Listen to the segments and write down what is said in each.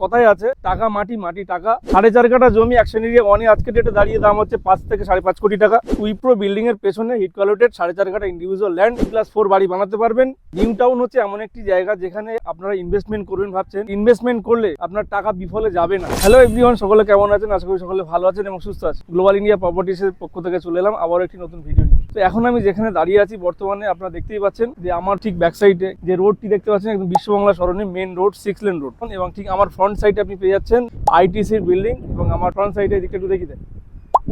কথায় আছে টাকা মাটি, মাটি টাকা। 4.5 কাঠা জমি অ্যাকশন এরিয়া 1 এ আজকে ডেটে দাঁড়িয়ে দাম হচ্ছে 5 থেকে 5.5 কোটি টাকা। উইপ্রো বিল্ডিং এর পেছনে হিট কোয়ালিটেড 4.5 কাঠা ইন্ডিভিজুয়াল ল্যান্ড +4 বাড়ি বানাতে পারবেন। নিউ টাউন হচ্ছে এমন একটি জায়গা যেখানে আপনারা ইনভেস্টমেন্ট করবেন ভাবছেন, ইনভেস্টমেন্ট করলে আপনার টাকা বিফলে যাবে না। হ্যালো এভরিওয়ান, সকলে কেমন আছেন? আশা করি সকলে ভালো আছেন এবং সুস্থ আছেন। গ্লোবাল ইন্ডিয়া প্রপার্টিসের পক্ষ থেকে চলে এলাম আবার একটি নতুন ভিডিও নিয়ে। তো এখন আমি যেখানে দাঁড়িয়ে আছি বর্তমানে আপনারা দেখতেই পাচ্ছেন যে আমার ঠিক ব্যাক সাইডে যে রোডটি দেখতে পাচ্ছেন একদম বিশ্ববাংলা সরণি মেন রোড 6 লেন রোড, এবং ঠিক আমার ফ্রন্ট সাইডে আপনি পেয়ে যাচ্ছেন আইটিসির বিল্ডিং, এবং আমার ফ্রন্ট সাইডে এদিকে একটু দেখি দেন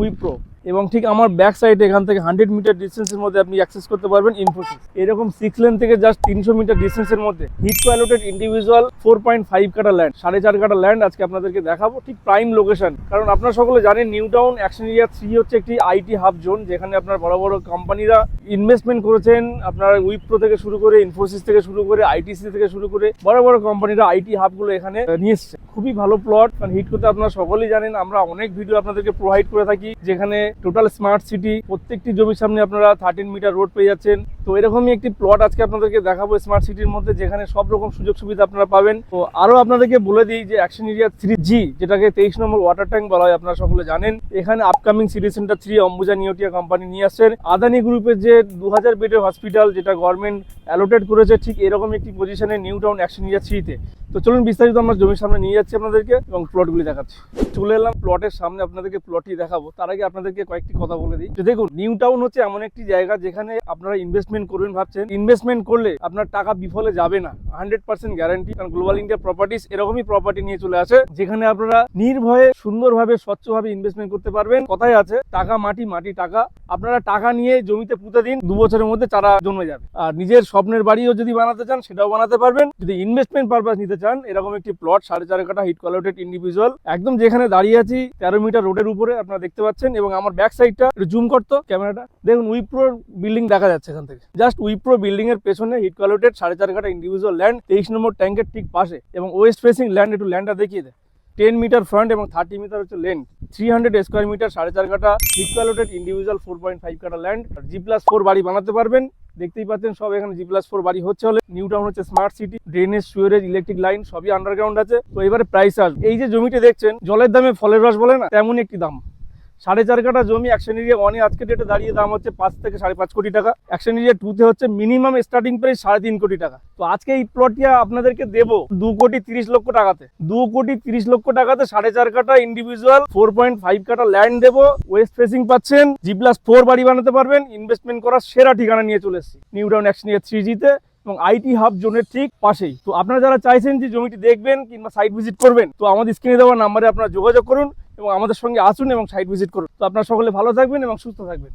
উইপ্রো, এবং ঠিক আমার ব্যাক সাইডে এখান থেকে 100 মিটার ডিস্টেন্সের মধ্যে আপনি অ্যাক্সেস করতে পারবেন ইনফোসিস। এরকম 6 লেন থেকে জাস্ট 300 মিটার ডিস্টেন্সের মধ্যে হিট কোয়ালিটেড ইন্ডিভিজুয়াল 4.5 কাঠা ল্যান্ড, 4.5 কাঠা ল্যান্ড আজকে আপনাদেরকে দেখাবো। ঠিক প্রাইম লোকেশন, কারণ আপনারা সকলে জানেন নিউ টাউন অ্যাকশন এরিয়া 3 হচ্ছে একটি আইটি হাব জোন, যেখানে আপনার বড় বড় কোম্পানিরা ইনভেস্টমেন্ট করেছেন। আপনার উইপ্রো থেকে শুরু করে ইনফোসিস থেকে শুরু করে আইটিসি থেকে শুরু করে বড় বড় কোম্পানিরা আইটি হাবগুলো এখানে নিয়ে এসছে। খুবই ভালো প্লট, কারণ হিট করতে আপনারা সকলেই জানেন আমরা অনেক ভিডিও আপনাদেরকে প্রোভাইড করে থাকি, যেখানে টোটাল স্মার্ট সিটি, প্রত্যেকটি জমির সামনে আপনারা 13 মিটার রোড পেয়ে যাচ্ছেন। তো এরকমই একটি প্লট আজকে আপনাদেরকে দেখাবো স্মার্ট সিটির মধ্যে, যেখানে সব রকম সুযোগ সুবিধা আপনারা পাবেন। তো আরো আপনাদেরকে বলে দিই যে অ্যাকশন এরিয়া 3G, যেটাকে 23 নম্বর ওয়াটার ট্যাঙ্ক বলা হয়, আপনারা সকলে জানেন। এখানে upcoming city centre 3 Ambuja Neotia company নিয়ে আসছেন। আদানি গ্রুপের যে 2000 বেডের হসপিটাল, যেটা গভর্নমেন্ট অ্যালোটেড করেছে, ঠিক এরকম একটি পজিশনে নিউ টাউন অ্যাকশন এরিয়া 3-তে। তো চলুন বিস্তারিত আমরা জমির সামনে নিয়ে যাচ্ছি আপনাদেরকে এবং প্লটগুলি দেখাচ্ছি। চলে এলাম প্লটের সামনে, আপনাদেরকে প্লটটি দেখাবো। তার আগে আপনাদেরকে কয়েকটি কথা বলে দিই যে দেখুন, নিউ টাউন হচ্ছে এমন একটি জায়গা যেখানে আপনারা ইনভেস্টমেন্ট করবেন ভাবছেন, ইনভেস্টমেন্ট করলে আপনার টাকা বিফলে যাবে না, 100% গ্যারান্টি। কারণ গ্লোবাল ইন্ডিয়া প্রপার্টিস এরকমই প্রপার্টি নিয়ে চলে আসে, যেখানে আপনারা নির্ভয়ে সুন্দরভাবে স্বচ্ছভাবে ইনভেস্টমেন্ট করতে পারবেন। কথায় আছে টাকা মাটি, মাটি টাকা। আপনারা টাকা নিয়ে জমিতে পুঁতে দিন, 2 বছরের মধ্যে চারা জন্মে যাবে। আর নিজের স্বপ্নের বাড়িও যদি বানাতে চান সেটাও বানাতে পারবেন। যদি ইনভেস্টমেন্ট পারপাস নিতে চান, এরকম একটি প্লট 4.5 কাঠা হিট কোয়ালিটেড ইন্ডিভিজুয়াল, একদম যেখানে দাঁড়িয়ে আছি 13 মিটার রোডের উপরে আপনারা দেখতে পাচ্ছেন। এবং আমার ব্যাক সাইডটা একটু জুম করতো ক্যামেরাটা, দেখুন উইপ্রো বিল্ডিং দেখা যাচ্ছে এখান থেকে। জাস্ট উইপ্রো বিল্ডিং এর পেছনে হিট কোয়ালিটেড 4.5 কাঠা ইন্ডিভিজুয়াল ল্যান্ড, 23 নম্বর ট্যাঙ্কের ঠিক পাশে, এবং ওয়েস্ট ফেসিং ল্যান্ড। একটু ল্যান্ডটা দেখিয়ে দেয়। 10 মিটার ফ্রন্ট এবং 30 মিটার হচ্ছে লেন্থ, 300 স্কোয়ার মিটার, 4.5 কাঠা হিট কোয়ালিটেড ইন্ডিভিজুয়াল 4.5 কাঠা ল্যান্ড। G+4 বাড়ি বানাতে পারবেন। দেখতেই পাচ্ছেন সব এখানে G+4 বাড়ি হচ্ছে। হলে নিউ টাউন হচ্ছে smart city, drainage, Suarez, electric line সবই আন্ডারগ্রাউন্ড আছে। তো এবারে প্রাইস আসবে। এই যে জমিটি দেখছেন, জলের দামে ফলের রস বলে না, তেমনই একটি দাম। 4.5 কাঠা জমি অ্যাকশন এরিয়া 1 এ আজকে ডেটে দাঁড়িয়ে দাম হচ্ছে 5 থেকে 5.5 কোটি টাকা। অ্যাকশন এরিয়া 2-তে হচ্ছে মিনিমাম স্টার্টিং প্রাইস 3.5 কোটি টাকা। তো আজকে এই প্লটটি আপনাদেরকে দেবো 2,30,00,000 টাকাতে। 2,30,00,000 টাকাতে 4.5 কাঠা ইন্ডিভিজুয়াল 4.5 কাঠা ল্যান্ড দেবো। ওয়েস্ট ফেসিং পাচ্ছেন, G+4 বাড়ি বানাতে পারবেন। ইনভেস্টমেন্ট করার সেরা ঠিকানা নিয়ে চলে এসেছি নিউ টাউন অ্যাকশন এরিয়া 3G-তে, এবং আইটি হাব জোনের ঠিক পাশেই। তো আপনারা যারা চাইছেন যে জমিটি দেখবেন কিংবা সাইট ভিজিট করবেন, তো আমাদের স্ক্রিনে দেওয়া নাম্বারে আপনারা যোগাযোগ করুন এবং আমাদের সঙ্গে আসুন এবং সাইট ভিজিট করুন। তো আপনারা সকলে ভালো থাকবেন এবং সুস্থ থাকবেন।